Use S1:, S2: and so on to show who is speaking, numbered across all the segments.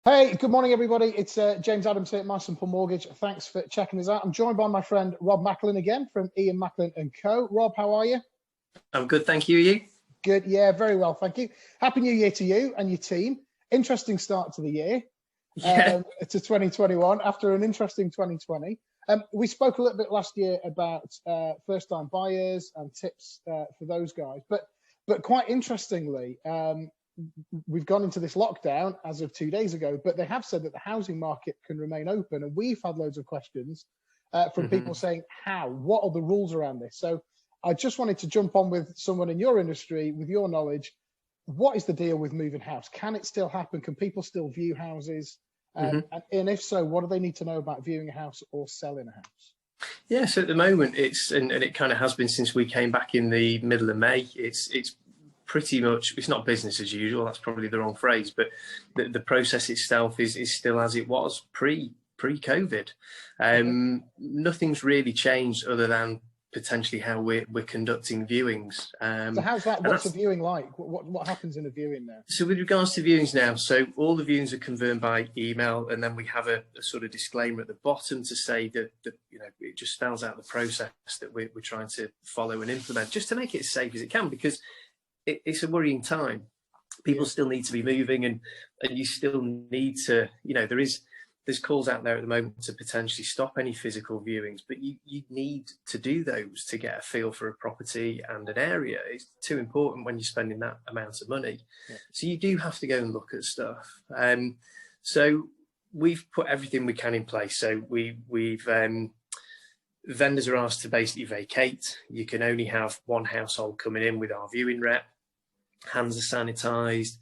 S1: Hey, good morning, everybody. It's James Adams here at My Simple Mortgage. Thanks for checking us out. I'm joined by my friend Rob Macklin again from Ian Macklin and Co. Rob, how are you?
S2: I'm good, thank you. You?
S1: Good. Yeah, very well, thank you. Happy New Year to you and your team. Interesting start to the year,
S2: Yeah.
S1: to 2021 after an interesting 2020. We spoke a little bit last year about first-time buyers and tips for those guys, but quite interestingly, we've gone into this lockdown as of 2 days ago, but they have said that the housing market can remain open. And we've had loads of questions from people saying, what are the rules around this? So I just wanted to jump on with someone in your industry, with your knowledge. What is the deal with moving house? Can it still happen? Can people still view houses? And if so, what do they need to know about viewing a house or selling a house?
S2: Yeah, so at the moment it's, and it kind of has been since we came back in the middle of May, it's pretty much, it's not business as usual, that's probably the wrong phrase, but the process itself is still as it was pre-COVID. Nothing's really changed other than potentially how we're conducting viewings.
S1: So how's that? What's a viewing like? What happens in a viewing now?
S2: So with regards to viewings now, so all the viewings are confirmed by email, and then we have a sort of disclaimer at the bottom to say that it just spells out the process that we're trying to follow and implement, just to make it as safe as it can, because it's a worrying time. People still need to be moving, and you still need to, there's calls out there at the moment to potentially stop any physical viewings, but you need to do those to get a feel for a property and an area. It's too important when you're spending that amount of money. So you do have to go and look at stuff. So we've put everything we can in place. So we've vendors are asked to basically vacate. You can only have one household coming in with our viewing rep. Hands are sanitized,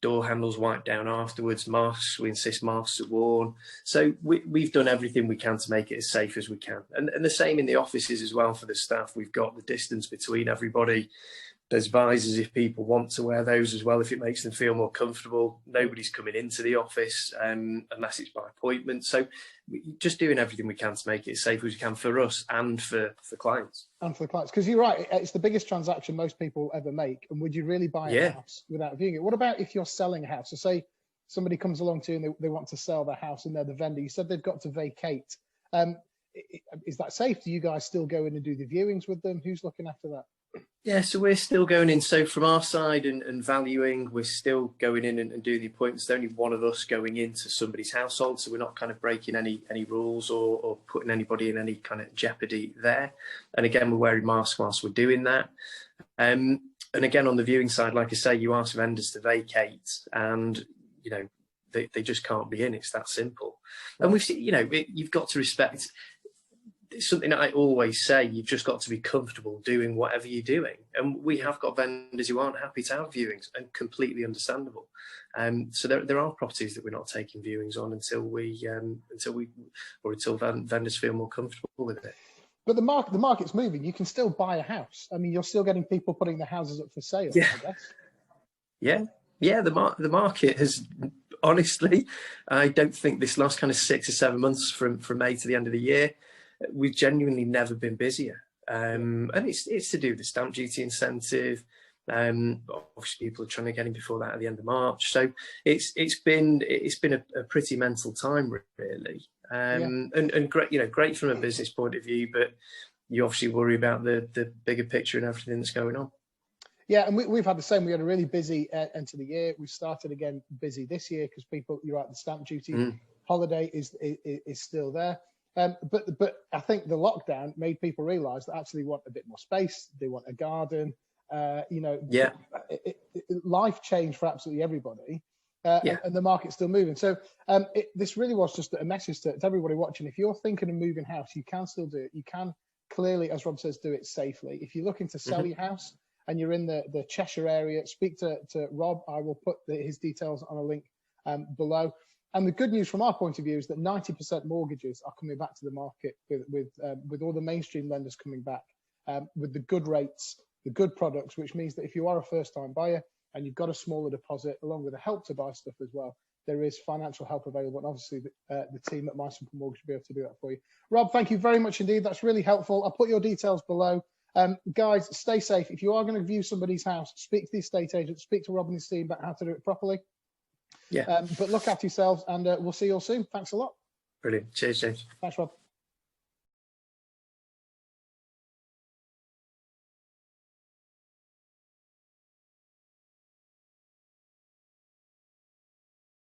S2: door handles wiped down afterwards, masks, we insist masks are worn. So we've done everything we can to make it as safe as we can. And the same in the offices as well for the staff. We've got the distance between everybody. There's visors if people want to wear those as well, if it makes them feel more comfortable. Nobody's coming into the office unless it's by appointment. So we're just doing everything we can to make it as safe as we can for us and for clients.
S1: And for the clients, because you're right, it's the biggest transaction most people ever make. And would you really buy a house without viewing it? What about if you're selling a house? So say somebody comes along to you and they want to sell their house and they're the vendor. You said they've got to vacate. Is that safe? Do you guys still go in and do the viewings with them? Who's looking after that?
S2: Yeah, so we're still going in. So from our side and valuing, we're still going in and doing the appointments. There's only one of us going into somebody's household, so we're not kind of breaking any rules or putting anybody in any kind of jeopardy there. And again, we're wearing masks whilst we're doing that. And again, on the viewing side, like I say, you ask vendors to vacate, and they just can't be in. It's that simple. And we've seen, you've got to respect. It's something that I always say, you've just got to be comfortable doing whatever you're doing. And we have got vendors who aren't happy to have viewings, and completely understandable. So there are properties that we're not taking viewings on until vendors feel more comfortable with it.
S1: But the market's moving. You can still buy a house. I mean, you're still getting people putting their houses up for sale, I guess.
S2: Yeah. The market has, honestly, I don't think this last kind of 6 or 7 months from May to the end of the year, we've genuinely never been busier. And it's to do with the stamp duty incentive. Obviously people are trying to get in before that at the end of March. So it's been a pretty mental time, really. And great from a business point of view, but you obviously worry about the bigger picture and everything that's going on.
S1: Yeah, and we've had the same. We had a really busy end to the year. We started again busy this year because you're right, the stamp duty holiday is still there. But I think the lockdown made people realise that actually want a bit more space. They want a garden. Life changed for absolutely everybody, and the market's still moving. So this really was just a message to everybody watching. If you're thinking of moving house, you can still do it. You can clearly, as Rob says, do it safely. If you're looking to sell your house and you're in the Cheshire area, speak to Rob. I will put his details on a link below. And the good news from our point of view is that 90% mortgages are coming back to the market with all the mainstream lenders coming back with the good rates, the good products, which means that if you are a first-time buyer and you've got a smaller deposit along with the help to buy stuff as well, there is financial help available. And obviously the team at My Simple Mortgage will be able to do that for you. Rob, thank you very much indeed. That's really helpful. I'll put your details below. Guys, stay safe. If you are going to view somebody's house, speak to the estate agent, speak to Rob and his team about how to do it properly.
S2: Yeah.
S1: But look after yourselves, and we'll see you all soon. Thanks a lot.
S2: Brilliant. Cheers, James.
S1: Thanks, Rob.